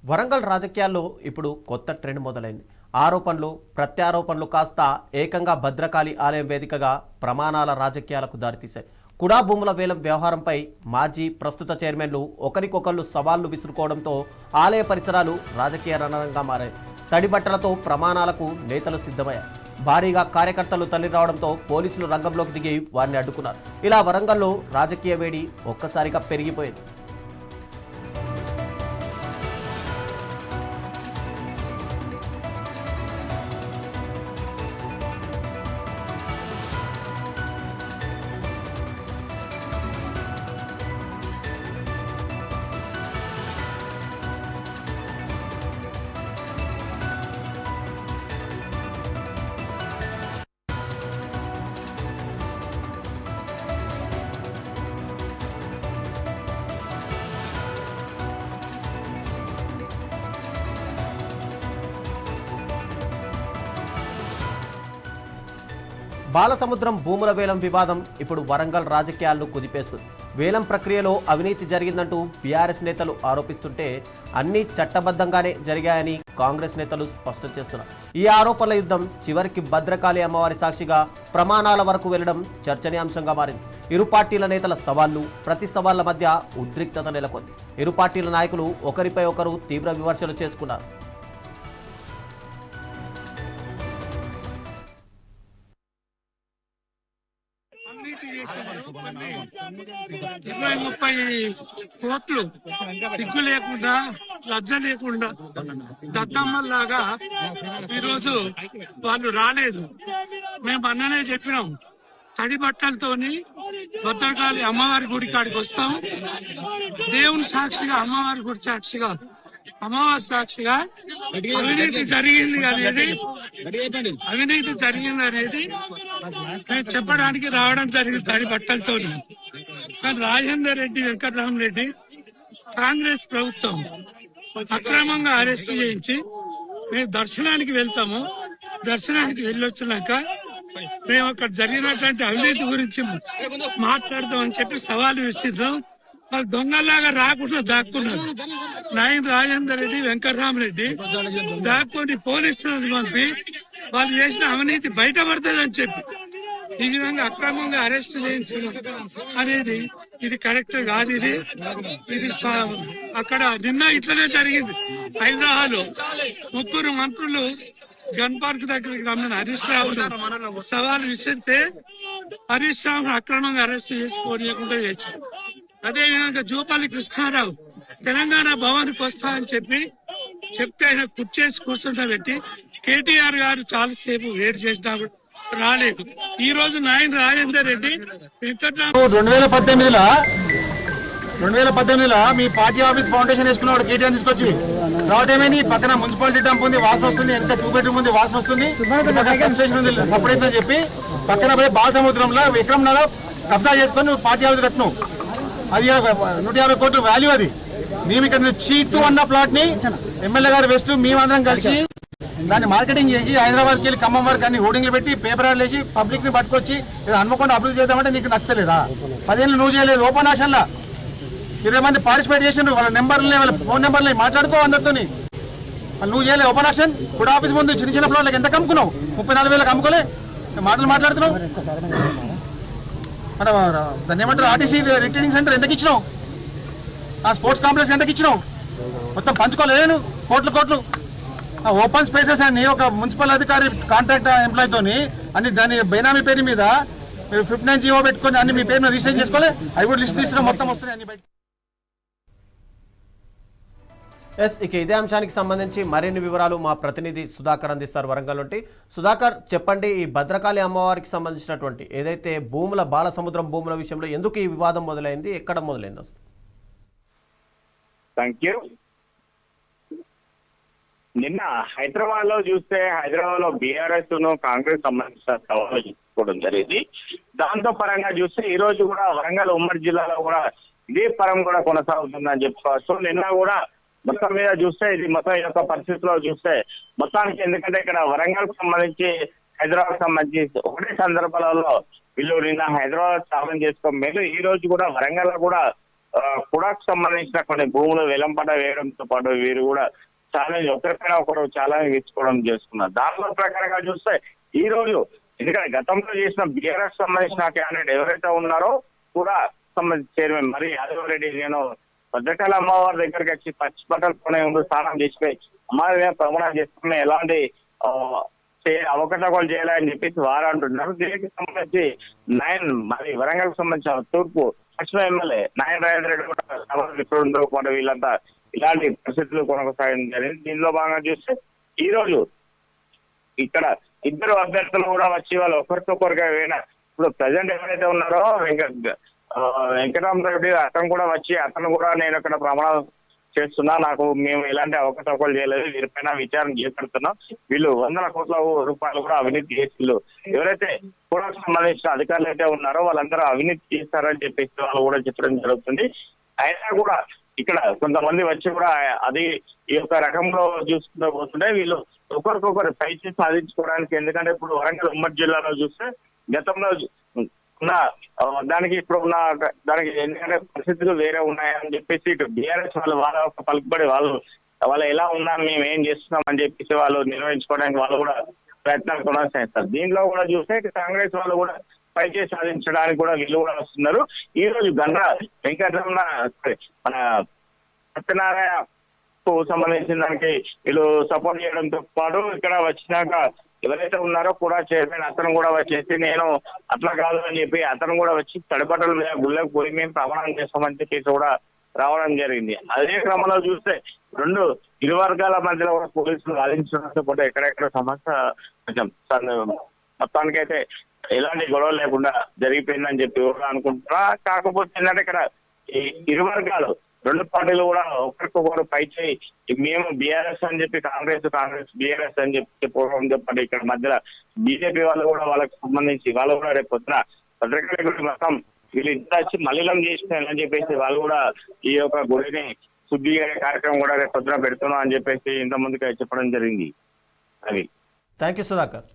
వరంగల్ రాజకీయాల్లో ఇప్పుడు కొత్త ట్రెండ్ మొదలైంది. ఆరోపణలు ప్రత్యారోపణలు కాస్త ఏకంగా భద్రకాళి ఆలయం వేదికగా ప్రమాణాల రాజకీయాలకు దారితీశాయి. కుడా భూముల వేలం వ్యవహారంపై మాజీ ప్రస్తుత చైర్మన్లు ఒకరికొకరు సవాళ్లు విసురుకోవడంతో ఆలయ పరిసరాలు రాజకీయ రణరంగా మారాయి. తడిబట్టలతో ప్రమాణాలకు నేతలు సిద్ధమయ్యారు. భారీగా కార్యకర్తలు తరలిరావడంతో పోలీసులు రంగంలోకి దిగి వారిని అడ్డుకున్నారు. ఇలా వరంగల్లో రాజకీయ వేడి ఒక్కసారిగా పెరిగిపోయింది. బాలసముద్రం భూముల వేలం వివాదం ఇప్పుడు వరంగల్ రాజకీయాలను కుదిపేస్తుంది. వేలం ప్రక్రియలో అవినీతి జరిగిందంటూ బీఆర్ఎస్ నేతలు ఆరోపిస్తుంటే అన్నీ చట్టబద్ధంగానే జరిగాయని కాంగ్రెస్ నేతలు స్పష్టం చేస్తున్నారు. ఈ ఆరోపణల యుద్ధం చివరికి భద్రకాళి అమ్మవారి సాక్షిగా ప్రమాణాల వరకు వెళ్లడం చర్చనీయాంశంగా మారింది. ఇరు పార్టీల నేతల సవాళ్లు ప్రతి సవాళ్ల మధ్య ఉద్రిక్తత నెలకొంది. ఇరు పార్టీల నాయకులు ఒకరిపై ఒకరు తీవ్ర విమర్శలు చేసుకున్నారు. 20-30 కోట్లు సిగ్గు లేకుండా లజ్జ లేకుండా దత్తమ్మల్లాగా ఈరోజు వాళ్ళు రాలేదు. మేము అన్ననే చెప్పినాం, తడి బట్టలతోని భద్రకాళి అమ్మవారి గుడి కాడికి వస్తాం, దేవుని సాక్షిగా అమ్మవారి గుడి సాక్షిగా అమ్మవారి సాక్షిగా అవినీతి జరిగింది అనేది మేము చెప్పడానికి రావడం జరిగింది తడి బట్టలతో. కానీ రాజేందర్ రెడ్డి వెంకటరామరెడ్డి కాంగ్రెస్ ప్రభుత్వం అక్రమంగా అరెస్ట్ చేయించి మేము దర్శనానికి వెళ్తాము, దర్శనానికి వెళ్ళొచ్చినాక మేము అక్కడ జరిగినటువంటి అవినీతి గురించి మాట్లాడదామని చెప్పి సవాలు విసిద్దాం. వాళ్ళు దొంగలాగా రాకుండా దాక్కున్నారు. నాయన్ రాజేందర్ రెడ్డి వెంకటరామరెడ్డి దాక్కుని పోలీసులను పంపి వాళ్ళు చేసిన అవినీతి బయటపడుతుందని చెప్పి ఈ విధంగా అక్రమంగా అరెస్ట్ చేయించడం అనేది ఇది కరెక్ట్ కాదు. ఇది అక్కడ నిన్న ఇట్లనే జరిగింది. హైదరాబాద్ లో 3 మంత్రులు గన్ పార్క్ దగ్గరికి రమ్మని హరీష్ రావు సవాల్ విసిరితే హరీష్ రావును అక్రమంగా అరెస్ట్ చేసి పోనీయకుండా చేశారు. అదేవిధంగా జూపల్లి కృష్ణారావు తెలంగాణ భవన్కి వస్తా అని చెప్తే ఆయన కుర్చేసి కూర్చుంటా పెట్టి కేటీఆర్ గారు చాలాసేపు వెయిట్ చేసినా రాలేదు. ఈ రోజు నాయన రాజేందర్ రెడ్డి 2018లో మీ పార్టీ ఆఫీస్ ఫౌండేషన్ వేసుకున్నాడు కేటీఆర్ తీసుకొచ్చి. తర్వాత ఏమైంది, పక్కన మున్సిపాలిటీ డంప్ ఉంది, వాసన వస్తుంది, ఎంత 2 బెడ్రూమ్ ఉంది, వాసన వస్తుంది, సపరేట్ అని చెప్పి పక్కన పోయి బాలసముద్రంలో విక్రమ్నగర్ కబ్జా చేసుకొని పార్టీ ఆఫీస్ కట్టినావు. అది 150 కోట్ల వాల్యూ. అది మేము ఇక్కడ చీతు అన్న ప్లాట్ ని ఎమ్మెల్యే గారు వెస్ట్ మేమందరం కలిసి దాన్ని మార్కెటింగ్ చేసి హైదరాబాద్కి వెళ్ళి ఖమ్మం వరకు అన్ని హోర్డింగ్లు పెట్టి పేపర్ యాడ్ వేసి పబ్లిక్ ని పట్టుకొచ్చి హన్మకొండ అభివృద్ధి చేద్దామంటే నీకు నచ్చలేదా? 10 ఏళ్ళు నువ్వు చేయలేదు. ఓపెన్ ఆక్షన్ లా 20 మంది పార్టిసిపేట్ చేసిండ్రు. వాళ్ళ నెంబర్లు వాళ్ళ ఫోన్ నెంబర్లు మాట్లాడుకో అందరితో. నువ్వు చేయలేదు ఓపెన్ ఆక్షన్. కూడా ఆఫీస్ ముందు చిన్న ప్లాట్లకు ఎంత అమ్ముకున్నావు? 34,000 అమ్ముకోలే. మాటలు మాట్లాడుతున్నావు. దాన్ని ఏమంటారు, ఆర్టీసీ రిటైనింగ్ సెంటర్ ఎంతకి ఇచ్చినావు? ఆ స్పోర్ట్స్ కాంప్లెక్స్ ఎంతకి ఇచ్చినావు? మొత్తం పంచుకోలేను కోట్లు. ఓపెన్ స్పేసెస్ అని ఒక మున్సిపల్ అధికారి కాంట్రాక్ట్ ఎంప్లాయీతోని అన్ని దాని బైనామీ పేరు మీద 59 జీవో పెట్టుకొని అన్ని మీ పేరు రిజిస్టర్ చేసుకోలే. అవి కూడా లిస్ట్ తీసుకున్నా మొత్తం వస్తున్నాయి అన్ని బయట. ఇక ఇదే అంశానికి సంబంధించి మరిన్ని వివరాలు మా ప్రతినిధి సుధాకర్ అందిస్తారు వరంగల్ నుండి. సుధాకర్, చెప్పండి, ఈ భద్రకాళి అమ్మవారికి సంబంధించినటువంటి ఏదైతే భూముల బాలసముద్రం భూముల విషయంలో ఎందుకు ఈ వివాదం మొదలైంది, ఎక్కడ మొదలైంది అసలు? Thank you. నిన్న హైదరాబాద్ లో చూస్తే హైదరాబాద్ లో బీఆర్ఎస్ ను కాంగ్రెస్ సంబంధించిన సవాలు చేసుకోవడం జరిగింది. దాంతో పరంగా చూస్తే ఈ రోజు కూడా వరంగల్ ఉమ్మడి జిల్లాలో కూడా ఇదే పరం కూడా కొనసాగుతుందని చెప్పుకోవచ్చు. నిన్న కూడా మొత్తం మీద చూస్తే ఇది మొత్తం యొక్క పరిస్థితిలో చూస్తే మొత్తానికి, ఎందుకంటే ఇక్కడ వరంగల్ సంబంధించి హైదరాబాద్ సంబంధించి ఒకటే సందర్భాలలో వీళ్ళు నిన్న హైదరాబాద్ స్థాపన చేసుకో మేలు ఈ రోజు కూడా వరంగల్ కూడా కుడాకు సంబంధించిన కొన్ని భూములు వెలంపట వేయడంతో పాటు వీరు కూడా ఛాలెంజ్ ఒకరిపైన ఒకరు ఛాలెంజ్ ఇచ్చుకోవడం చేసుకున్నారు. దానిలో ప్రకారంగా చూస్తే ఈ రోజు ఎందుకంటే గతంలో చేసిన బీఆర్ఎస్ సంబంధించిన క్యాండిడేట్ ఎవరైతే ఉన్నారో కూడా సంబంధించి చైర్మన్ మరి యాదవ్ రెడ్డి నేను భద్రకాళి అమ్మవారి దగ్గరికి వచ్చి పచ్చి బట్టలు కొనే ముందు స్నానం చేసిపోయి అమ్మవారి ప్రమాణం చేసుకుని ఎలాంటి అవకతవకలు చేయాలని చెప్పేసి వారు అంటున్నారు. దీనికి సంబంధించి మరి వరంగల్ సంబంధించిన తూర్పు పశ్చిమ ఎమ్మెల్యే నాయన్ రాజేంద్ర రెడ్డి కూడా పాటు వీళ్ళంతా ఇలాంటి పరిస్థితులు కొనసాగడం జరిగింది. దీనిలో భాగంగా చూస్తే ఈ రోజు ఇక్కడ ఇద్దరు అభ్యర్థులు కూడా వచ్చి వాళ్ళు ఒకరికొకరిగా వేయిన ఇప్పుడు ప్రజెంట్ ఎవరైతే ఉన్నారో వెంకటరామరెడ్డి అతను కూడా వచ్చి అతను కూడా నేను ఇక్కడ ప్రమాణం చేస్తున్నా, మేము ఎలాంటి అవకతవకలు చేయలేదు, వీరిపైన విచారణ చేపడుతున్నాం, వీళ్ళు 100 కోట్ల రూపాయలు కూడా అవినీతి చేసిళ్ళు, ఎవరైతే కూడా సంబంధించిన అధికారులు అయితే ఉన్నారో వాళ్ళందరూ అవినీతి చేస్తారని చెప్పేసి వాళ్ళు కూడా చెప్పడం జరుగుతుంది. అయినా కూడా ఇక్కడ కొంతమంది వచ్చి కూడా అది ఈ యొక్క రకంలో చూసుకుంటూ పోతుంటే వీళ్ళు ఒకరికొకరు పైచి సాధించుకోవడానికి, ఎందుకంటే ఇప్పుడు వరంగల్ ఉమ్మడి జిల్లాలో చూస్తే గతంలో ఉన్న దానికి ఇప్పుడు ఉన్న దానికి ఎందుకంటే పరిస్థితులు వేరే ఉన్నాయని చెప్పేసి ఇటు బీఆర్ఎస్ వాళ్ళ ఒక పలుకుబడి వాళ్ళు ఎలా ఉన్నా మేము ఏం చేస్తున్నాం అని చెప్పేసి వాళ్ళు నిర్వహించుకోవడానికి వాళ్ళు కూడా ప్రయత్నాలు కొనసాగిస్తారు. దీనిలో కూడా చూస్తే కాంగ్రెస్ వాళ్ళు కూడా పైచే సాధించడానికి కూడా వీళ్ళు కూడా వస్తున్నారు. ఈ రోజు గండ్ర వెంకటరమణ మన సత్యనారాయణకు సంబంధించిన దానికి వీళ్ళు సపోర్ట్ చేయడంతో పాటు ఇక్కడ వచ్చినాక ఎవరైతే ఉన్నారో కూడా చైర్మన్ అతను కూడా వచ్చేసి నేను అట్లా కాదు అని చెప్పి అతను కూడా వచ్చి తడిబట్టల మీద గుళ్ళకు పోయి మేము ప్రమాణం చేస్తామని చెప్పేసి కూడా రావడం జరిగింది. అదే క్రమంలో చూస్తే ఇరు వర్గాల మధ్యలో కూడా పోలీసులు వాదించడంతో పాటు ఎక్కడెక్కడ సమస్య కొంచెం మొత్తానికైతే ఎలాంటి గొడవ లేకుండా జరిగిపోయిందని చెప్పి కూడా అనుకుంటున్నా. కాకపోతే ఏంటంటే ఇక్కడ ఇరు వర్గాలు 2 పార్టీలు కూడా ఒకరికొకరు పైచేయి మేము బీఆర్ఎస్ అని చెప్పి కాంగ్రెస్ బీఆర్ఎస్ అని చెప్పి చెప్పుకోవడంతో పాటు ఇక్కడ మధ్యలో బీజేపీ వాళ్ళు కూడా వాళ్ళకి సంబంధించి వాళ్ళు కూడా రేపు పొద్దున భద్రకాళి గుడి మొత్తం వీళ్ళు ఇంత వచ్చి మలినం చేసినారని చెప్పేసి వాళ్ళు కూడా ఈ యొక్క గుడిని శుద్ధి కార్యక్రమం కూడా రేపు పొద్దున పెడుతున్నాం అని చెప్పేసి ఇంతమందికి చెప్పడం జరిగింది. అది థ్యాంక్ యూ సుధాకర్.